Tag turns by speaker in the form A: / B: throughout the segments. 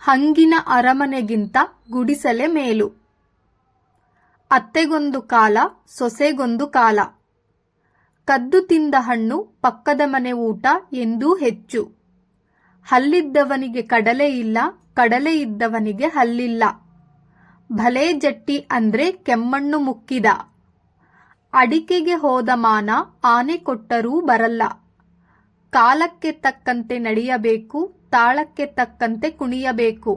A: ಹಂಗಿನ ಅರಮನೆಗಿಂತ ಗುಡಿಸಲೇ ಮೇಲು. ಅತ್ತೆಗೊಂದು ಕಾಲ, ಸೊಸೆಗೊಂದು ಕಾಲ. ಕದ್ದು ತಿಂದ ಹಣ್ಣು ಪಕ್ಕದ ಮನೆ ಊಟ ಎಂದೂ ಹೆಚ್ಚು. ಹಲ್ಲಿದ್ದವನಿಗೆ ಕಡಲೆ ಇಲ್ಲ, ಕಡಲೆ ಇದ್ದವನಿಗೆ ಹಲ್ಲಿಲ್ಲ. ಭಲೇ ಜಟ್ಟಿ ಅಂದ್ರೆ ಕೆಮ್ಮಣ್ಣು ಮುಕ್ಕಿದ. ಅಡಿಕೆಗೆ ಹೋದ ಮಾನ ಆನೆ ಕೊಟ್ಟರೂ ಬರಲ್ಲ. ಕಾಲಕ್ಕೆ ತಕ್ಕಂತೆ ನಡೆಯಬೇಕು, ತಾಳಕ್ಕೆ ತಕ್ಕಂತೆ ಕುಣಿಯಬೇಕು.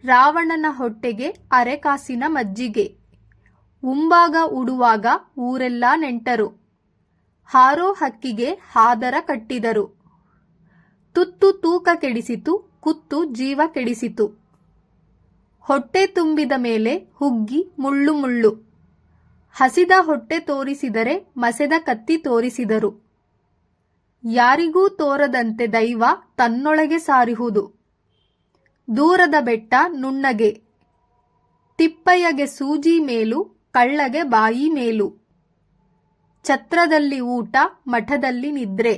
A: ರಾವಣನ ಹೊಟ್ಟೆಗೆ ಅರೆಕಾಸಿನ ಮಜ್ಜಿಗೆ. ಉಂಬಾಗ ಉಡುವಾಗ ಊರೆಲ್ಲ ನೆಂಟರು. ಹಾರೋ ಹಕ್ಕಿಗೆ ಹಾದರ ಕಟ್ಟಿದರು. ತುತ್ತು ತೂಕ ಕೆಡಿಸಿತು, ಕುತ್ತು ಜೀವ ಕೆಡಿಸಿತು. ಹೊಟ್ಟೆ ತುಂಬಿದ ಮೇಲೆ ಹುಗ್ಗಿ ಮುಳ್ಳು ಮುಳ್ಳು. ಹಸಿದ ಹೊಟ್ಟೆ ತೋರಿಸಿದರೆ ಮಸೆದ ಕತ್ತಿ ತೋರಿಸಿದರು. ಯಾರಿಗೂ ತೋರದಂತೆ ದೈವ ತನ್ನೊಳಗೆ ಸಾರಿಹುದು. ದೂರದ ಬೆಟ್ಟ ನುಣ್ಣಗೆ. ತಿಪ್ಪಯ್ಯಗೆ ಸೂಜಿ ಮೇಲು, ಕಳ್ಳಗೆ ಬಾಯಿ ಮೇಲು. ಛತ್ರದಲ್ಲಿ ಊಟ, ಮಠದಲ್ಲಿ ನಿದ್ರೆ.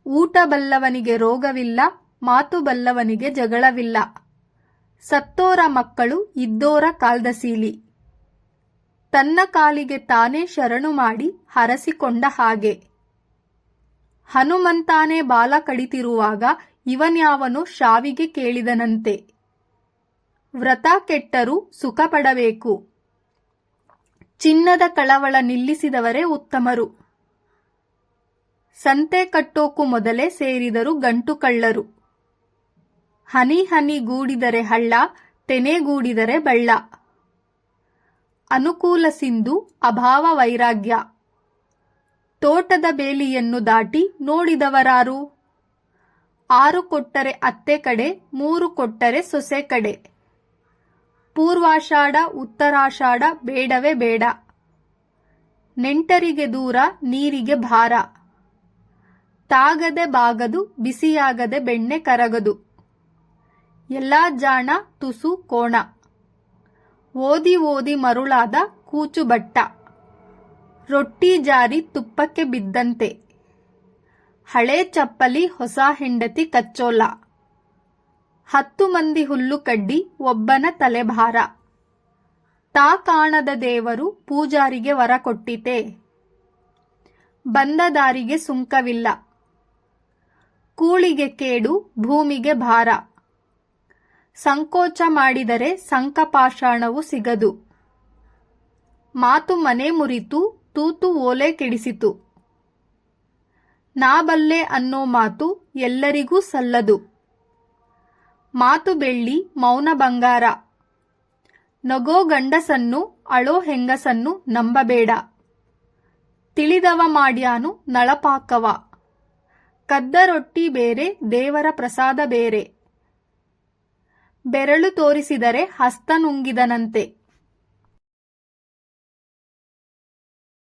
A: ಊಟ ಬಲ್ಲವನಿಗೆ ರೋಗವಿಲ್ಲ, ಮಾತು ಬಲ್ಲವನಿಗೆ ಜಗಳವಿಲ್ಲ. ಸತ್ತೋರ ಮಕ್ಕಳು ಇದ್ದೋರ ಕಾಲ್ದಸೀಲಿ. ತನ್ನ ಕಾಲಿಗೆ ತಾನೇ ಶರಣು ಮಾಡಿ ಹರಸಿಕೊಂಡ ಹಾಗೆ. ಹನುಮಂತಾನೇ ಬಾಲ ಕಡಿತಿರುವಾಗ ಇವನ್ಯಾವನೋ ಶಾವಿಗೆ ಕೇಳಿದನಂತೆ. ವ್ರತ ಕೆಟ್ಟರೂ ಸುಖ ಪಡಬೇಕು. ಚಿನ್ನದ ಕಳವಳ ನಿಲ್ಲಿಸಿದವರೇ ಉತ್ತಮರು. ಸಂತೆ ಕಟ್ಟೋಕು ಮೊದಲೇ ಸೇರಿದರು ಗಂಟು ಕಳ್ಳರು. ಹನಿ ಹನಿ ಗೂಡಿದರೆ ಹಳ್ಳ, ತೆನೆಗೂಡಿದರೆ ಬಳ್ಳ. ಅನುಕೂಲ ಸಿಂಧು, ಅಭಾವ ವೈರಾಗ್ಯ. ತೋಟದ ಬೇಲಿಯನ್ನು ದಾಟಿ ನೋಡಿದವರಾರು? 6 ಕೊಟ್ಟರೆ ಅತ್ತೆ ಕಡೆ, 3 ಕೊಟ್ಟರೆ ಸೊಸೆ ಕಡೆ. ಪೂರ್ವಾಷಾಢ ಉತ್ತರಾಷಾಢ ಬೇಡವೇ ಬೇಡ. ನೆಂಟರಿಗೆ ದೂರ, ನೀರಿಗೆ ಭಾರ. ತಾಗದೆ ಬಾಗದು, ಬಿಸಿಯಾಗದೆ ಬೆಣ್ಣೆ ಕರಗದು. ಎಲ್ಲಾ ಜಾಣ, ತುಸು ಕೋಣ. ಓದಿ ಓದಿ ಮರುಳಾದ ಕೂಚು ಬಟ್ಟ. ರೊಟ್ಟಿ ಜಾರಿ ತುಪ್ಪಕ್ಕೆ ಬಿದ್ದಂತೆ. ಹಳೆ ಚಪ್ಪಲಿ, ಹೊಸ ಹೆಂಡತಿ ಕಚ್ಚೋಲ. 10 ಮಂದಿ ಹುಲ್ಲು ಕಡ್ಡಿ, ಒಬ್ಬನ ತಲೆಭಾರ. ತಾ ಕಾಣದ ದೇವರು ಪೂಜಾರಿಗೆ ವರ ಕೊಟ್ಟಿತೆ. ಬಂದ ದಾರಿಗೆ ಸುಂಕವಿಲ್ಲ. ಕೂಳಿಗೆ ಕೇಡು, ಭೂಮಿಗೆ ಭಾರ. ಸಂಕೋಚ ಮಾಡಿದರೆ ಸಂಕಪಾಷಾಣವು ಸಿಗದು. ಮಾತು ಮನೆ ಮುರಿತು, ತೂತು ಓಲೆ ಕೆಡಿಸಿತು. ನಾ ಬಲ್ಲೆ ಅನ್ನೋ ಮಾತು ಎಲ್ಲರಿಗೂ ಸಲ್ಲದು. ಮಾತು ಬೆಳ್ಳಿ, ಮೌನ ಬಂಗಾರ. ನಗೋ ಗಂಡಸನ್ನು, ಅಳೋ ಹೆಂಗಸನ್ನು ನಂಬಬೇಡ. ತಿಳಿದವ ಮಾಡ್ಯಾನು ನಳಪಾಕವ. ಕದ್ದ ರೊಟ್ಟಿ ಬೇರೆ, ದೇವರ ಪ್ರಸಾದ ಬೇರೆ. ಬೆರಳು ತೋರಿಸಿದರೆ ಹಸ್ತ ನುಂಗಿದನಂತೆ.